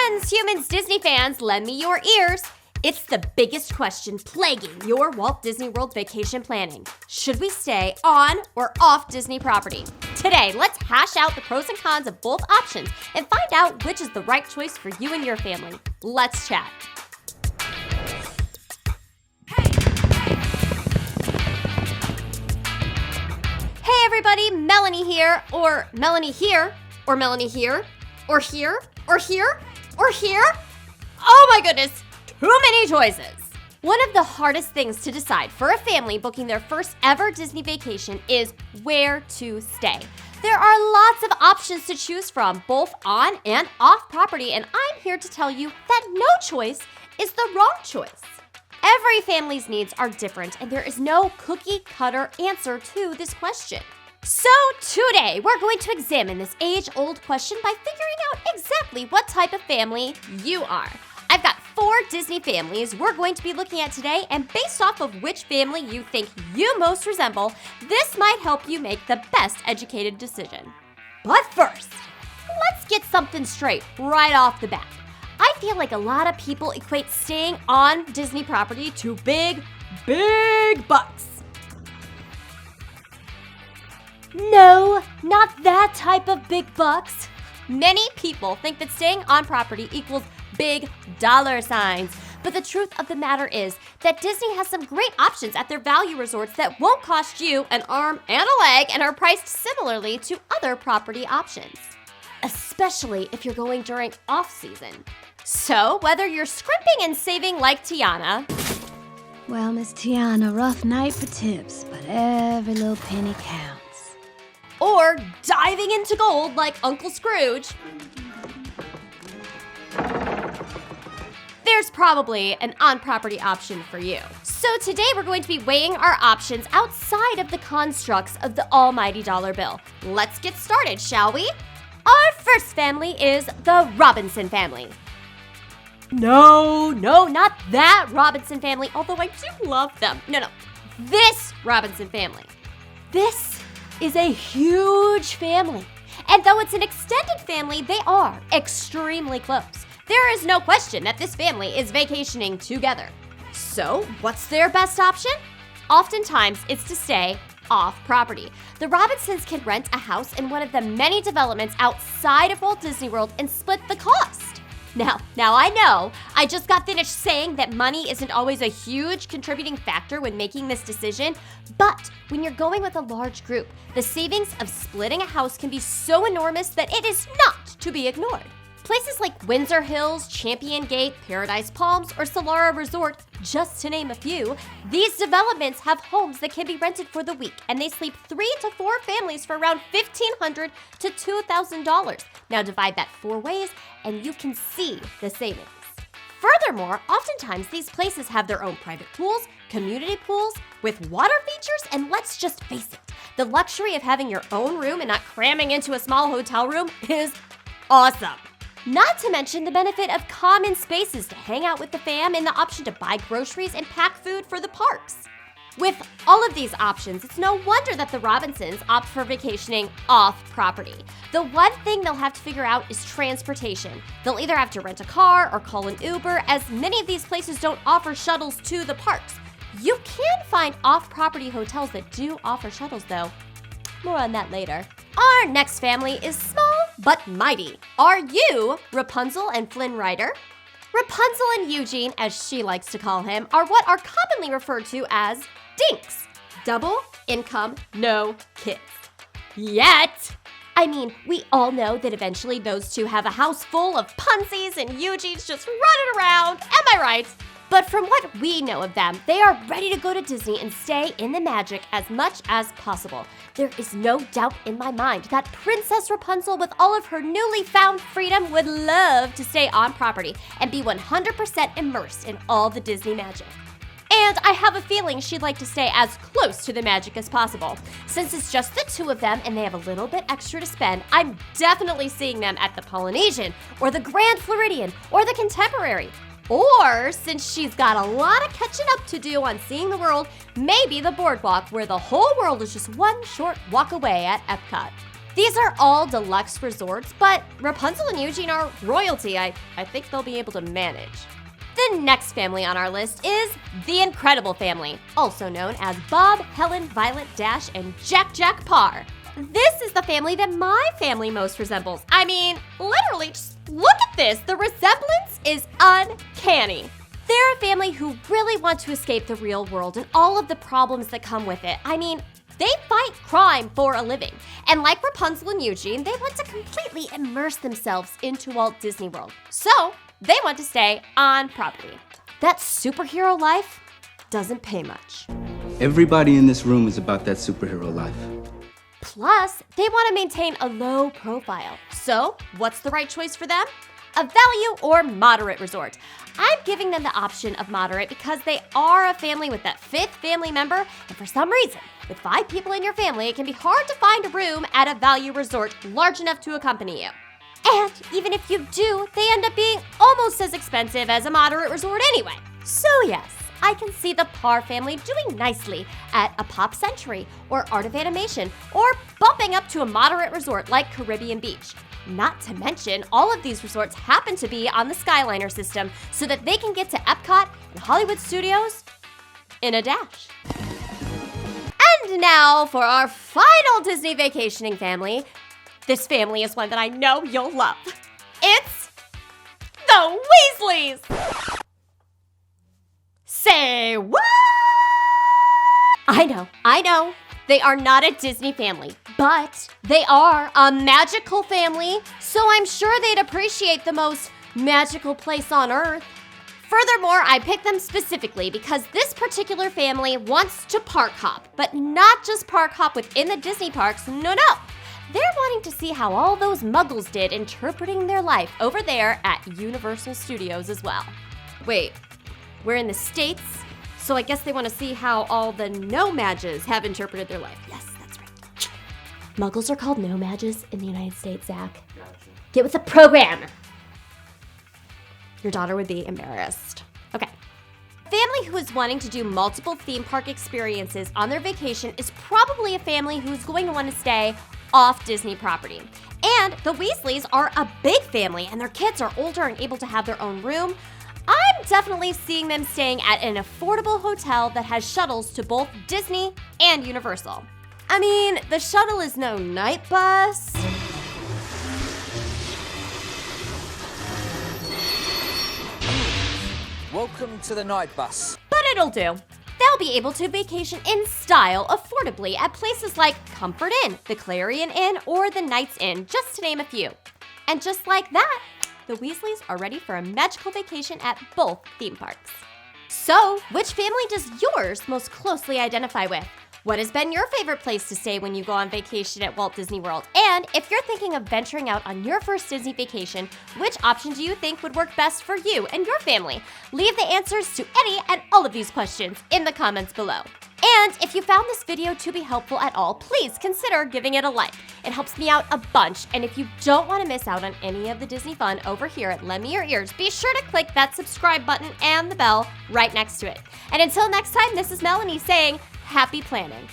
Friends, humans, Disney fans, lend me your ears. It's the biggest question plaguing your Walt Disney World vacation planning. Should we stay on or off Disney property? Today, let's hash out the pros and cons of both options and find out which is the right choice for you and your family. Let's chat. Hey everybody, Melanie here, or Melanie here, or Melanie here, or here, or here, or here. Oh my goodness, too many choices. One of the hardest things to decide for a family booking their first ever Disney vacation is where to stay. There are lots of options to choose from, both on and off property, and I'm here to tell you that no choice is the wrong choice. Every family's needs are different, and there is no cookie-cutter answer to this question. So today, we're going to examine this age-old question by figuring out exactly what type of family you are. I've got 4 Disney families we're going to be looking at today, and based off of which family you think you most resemble, this might help you make the best educated decision. But first, let's get something straight right off the bat. I feel like a lot of people equate staying on Disney property to big bucks. No, not that type of big bucks. Many people think that staying on property equals big dollar signs. But the truth of the matter is that Disney has some great options at their value resorts that won't cost you an arm and a leg and are priced similarly to other property options, especially if you're going during off-season. So, whether you're scrimping and saving like Tiana, well, Miss Tiana, rough night for tips, but every little penny counts, or diving into gold like Uncle Scrooge, there's probably an on-property option for you. So today we're going to be weighing our options outside of the constructs of the almighty dollar bill. Let's get started, shall we? Our first family is the Robinson family. No, not that Robinson family, although I do love them. No, this Robinson family. This is a huge family. And though it's an extended family, they are extremely close. There is no question that this family is vacationing together. So, what's their best option? Oftentimes, it's to stay off property. The Robinsons can rent a house in one of the many developments outside of Walt Disney World and split the cost. Now I know I just got finished saying that money isn't always a huge contributing factor when making this decision, but when you're going with a large group, the savings of splitting a house can be so enormous that it is not to be ignored. Places like Windsor Hills, Champion Gate, Paradise Palms, or Solara Resort, just to name a few, these developments have homes that can be rented for the week, and they sleep 3 to 4 families for around $1,500 to $2,000. Now divide that 4 ways, and you can see the savings. Furthermore, oftentimes these places have their own private pools, community pools, with water features, and let's just face it, the luxury of having your own room and not cramming into a small hotel room is awesome. Not to mention the benefit of common spaces to hang out with the fam and the option to buy groceries and pack food for the parks. With all of these options, it's no wonder that the Robinsons opt for vacationing off property. The one thing they'll have to figure out is transportation. They'll either have to rent a car or call an Uber, as many of these places don't offer shuttles to the parks. You can find off-property hotels that do offer shuttles though. More on that later. Our next family is small but mighty. Are you Rapunzel and Flynn Rider? Rapunzel and Eugene, as she likes to call him, are what are commonly referred to as dinks. Double income, no kids. Yet! I mean, we all know that eventually those two have a house full of punsies and Eugene's just running around, am I right? But from what we know of them, they are ready to go to Disney and stay in the magic as much as possible. There is no doubt in my mind that Princess Rapunzel, with all of her newly found freedom, would love to stay on property and be 100% immersed in all the Disney magic. And I have a feeling she'd like to stay as close to the magic as possible. Since it's just the 2 of them and they have a little bit extra to spend, I'm definitely seeing them at the Polynesian, or the Grand Floridian, or the Contemporary. Or, since she's got a lot of catching up to do on seeing the world, maybe the boardwalk, where the whole world is just one short walk away at Epcot. These are all deluxe resorts, but Rapunzel and Eugene are royalty. I think they'll be able to manage. The next family on our list is the Incredible Family, also known as Bob, Helen, Violet, Dash, and Jack Parr. This is the family that my family most resembles. I mean, literally, just look at this. The resemblance is uncanny. They're a family who really want to escape the real world and all of the problems that come with it. I mean, they fight crime for a living. And like Rapunzel and Eugene, they want to completely immerse themselves into Walt Disney World. So they want to stay on property. That superhero life doesn't pay much. Everybody in this room is about that superhero life. Plus, they want to maintain a low profile. So what's the right choice for them? A value or moderate resort. I'm giving them the option of moderate because they are a family with that fifth family member, and for some reason, with 5 people in your family, it can be hard to find a room at a value resort large enough to accompany you. And even if you do, they end up being almost as expensive as a moderate resort anyway. So yes, I can see the Parr family doing nicely at a Pop Century or Art of Animation, or bumping up to a moderate resort like Caribbean Beach. Not to mention, all of these resorts happen to be on the Skyliner system so that they can get to Epcot and Hollywood Studios in a dash. And now for our final Disney vacationing family. This family is one that I know you'll love. It's the Weasleys! Say what? I know. They are not a Disney family, but they are a magical family, so I'm sure they'd appreciate the most magical place on Earth. Furthermore, I picked them specifically because this particular family wants to park hop, but not just park hop within the Disney parks, no. They're wanting to see how all those muggles did interpreting their life over there at Universal Studios as well. Wait, we're in the States? So I guess they want to see how all the no-mages have interpreted their life. Yes, that's right. Muggles are called no-mages in the United States, Zach. Gotcha. Get with the program. Your daughter would be embarrassed. Okay. A family who is wanting to do multiple theme park experiences on their vacation is probably a family who's going to want to stay off Disney property. And the Weasleys are a big family, and their kids are older and able to have their own room. I'm definitely seeing them staying at an affordable hotel that has shuttles to both Disney and Universal. I mean, the shuttle is no night bus. Welcome to the night bus. But it'll do. They'll be able to vacation in style affordably at places like Comfort Inn, the Clarion Inn, or the Knights Inn, just to name a few. And just like that, the Weasleys are ready for a magical vacation at both theme parks. So, which family does yours most closely identify with? What has been your favorite place to stay when you go on vacation at Walt Disney World? And if you're thinking of venturing out on your first Disney vacation, which option do you think would work best for you and your family? Leave the answers to any and all of these questions in the comments below. And if you found this video to be helpful at all, please consider giving it a like. It helps me out a bunch, and if you don't want to miss out on any of the Disney fun over here at Lend Me Your Ears, be sure to click that subscribe button and the bell right next to it. And until next time, this is Melanie saying, happy planning.